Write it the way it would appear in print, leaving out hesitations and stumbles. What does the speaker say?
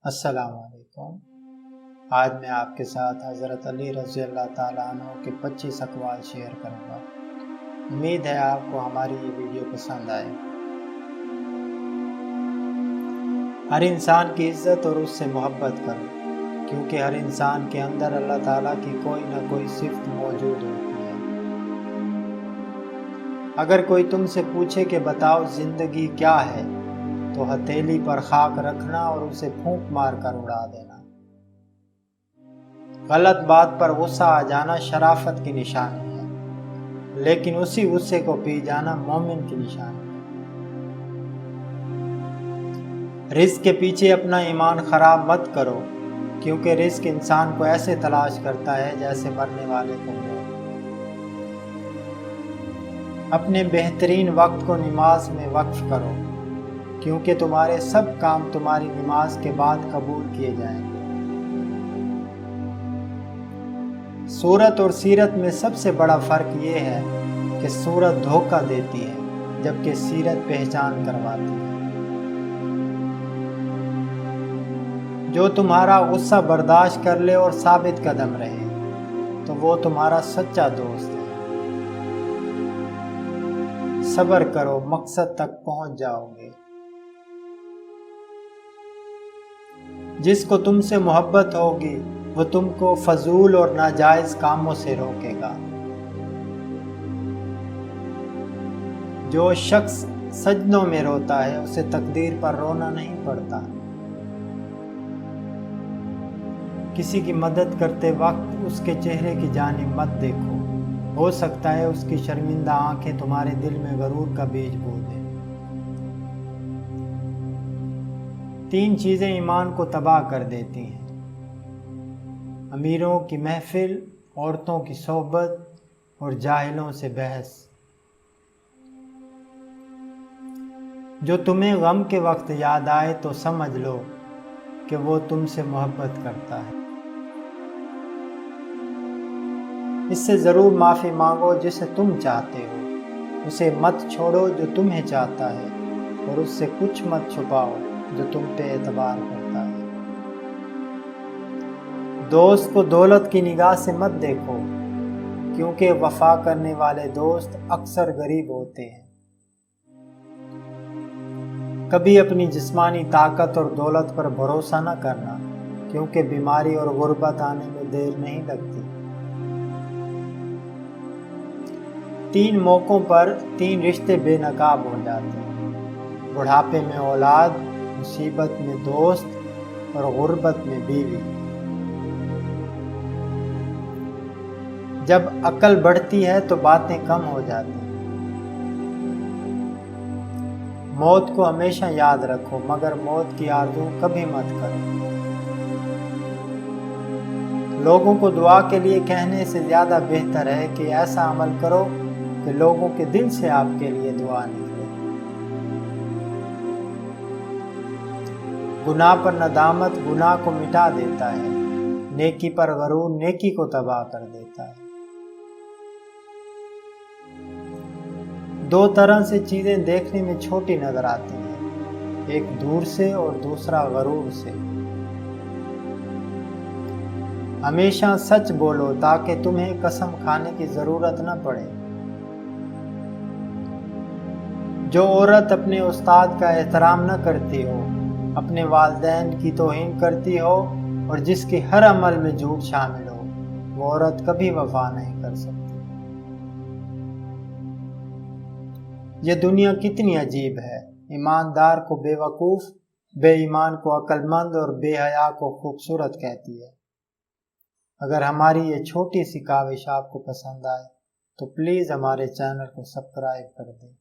السلام علیکم۔ آج میں آپ کے ساتھ حضرت علی رضی اللہ تعالیٰ عنہ کے 25 اقوال شیئر کروں گا۔ امید ہے آپ کو ہماری یہ ویڈیو پسند آئے۔ ہر انسان کی عزت اور اس سے محبت کرو، کیونکہ ہر انسان کے اندر اللہ تعالیٰ کی کوئی نہ کوئی صفت موجود ہوتی ہے۔ اگر کوئی تم سے پوچھے کہ بتاؤ زندگی کیا ہے، تو ہتھیلی پر خاک رکھنا اور اسے پھونک مار کر اڑا دینا۔ غلط بات پر غصہ آ جانا شرافت کی نشانی ہے، لیکن اسی غصے کو پی جانا مومن کی نشانی ہے۔ رزق کے پیچھے اپنا ایمان خراب مت کرو، کیونکہ رزق انسان کو ایسے تلاش کرتا ہے جیسے مرنے والے کو موت۔ اپنے بہترین وقت کو نماز میں وقف کرو، کیونکہ تمہارے سب کام تمہاری نماز کے بعد قبول کیے جائیں گے۔ صورت اور سیرت میں سب سے بڑا فرق یہ ہے کہ صورت دھوکہ دیتی ہے، جبکہ سیرت پہچان کرواتی ہے۔ جو تمہارا غصہ برداشت کر لے اور ثابت قدم رہے، تو وہ تمہارا سچا دوست ہے۔ صبر کرو، مقصد تک پہنچ جاؤ گے۔ جس کو تم سے محبت ہوگی وہ تم کو فضول اور ناجائز کاموں سے روکے گا۔ جو شخص سجدوں میں روتا ہے اسے تقدیر پر رونا نہیں پڑتا۔ کسی کی مدد کرتے وقت اس کے چہرے کی جانب مت دیکھو، ہو سکتا ہے اس کی شرمندہ آنکھیں تمہارے دل میں غرور کا بیج بو دیں۔ 3 چیزیں ایمان کو تباہ کر دیتی ہیں: امیروں کی محفل، عورتوں کی صحبت اور جاہلوں سے بحث۔ جو تمہیں غم کے وقت یاد آئے تو سمجھ لو کہ وہ تم سے محبت کرتا ہے۔ اس سے ضرور معافی مانگو جسے تم چاہتے ہو، اسے مت چھوڑو جو تمہیں چاہتا ہے، اور اس سے کچھ مت چھپاؤ جو تم پہ اعتبار کرتا ہے۔ دوست کو دولت کی نگاہ سے مت دیکھو، کیونکہ وفا کرنے والے دوست اکثر غریب ہوتے ہیں۔ کبھی اپنی جسمانی طاقت اور دولت پر بھروسہ نہ کرنا، کیونکہ بیماری اور غربت آنے میں دیر نہیں لگتی۔ 3 موقعوں پر 3 رشتے بے نقاب ہو جاتے ہیں: بڑھاپے میں اولاد، مصیبت میں دوست اور غربت میں بیوی۔ جب عقل بڑھتی ہے تو باتیں کم ہو جاتی ہیں۔ موت کو ہمیشہ یاد رکھو، مگر موت کی آرزو کبھی مت کرو۔ لوگوں کو دعا کے لیے کہنے سے زیادہ بہتر ہے کہ ایسا عمل کرو کہ لوگوں کے دل سے آپ کے لیے دعا نکلے۔ گناہ پر ندامت گناہ کو مٹا دیتا ہے، نیکی پر غرور نیکی کو تباہ کر دیتا ہے۔ 2 طرح سے چیزیں دیکھنے میں چھوٹی نظر آتی ہیں، ایک دور سے اور دوسرا غرور سے۔ ہمیشہ سچ بولو تاکہ تمہیں قسم کھانے کی ضرورت نہ پڑے۔ جو عورت اپنے استاد کا احترام نہ کرتی ہو، اپنے والدین کی توہین کرتی ہو اور جس کے ہر عمل میں جھوٹ شامل ہو، وہ عورت کبھی وفا نہیں کر سکتی۔ یہ دنیا کتنی عجیب ہے، ایماندار کو بے وقوف، بے ایمان کو عقل مند اور بے حیا کو خوبصورت کہتی ہے۔ اگر ہماری یہ چھوٹی سی کاوش آپ کو پسند آئے تو پلیز ہمارے چینل کو سبسکرائب کر دیں۔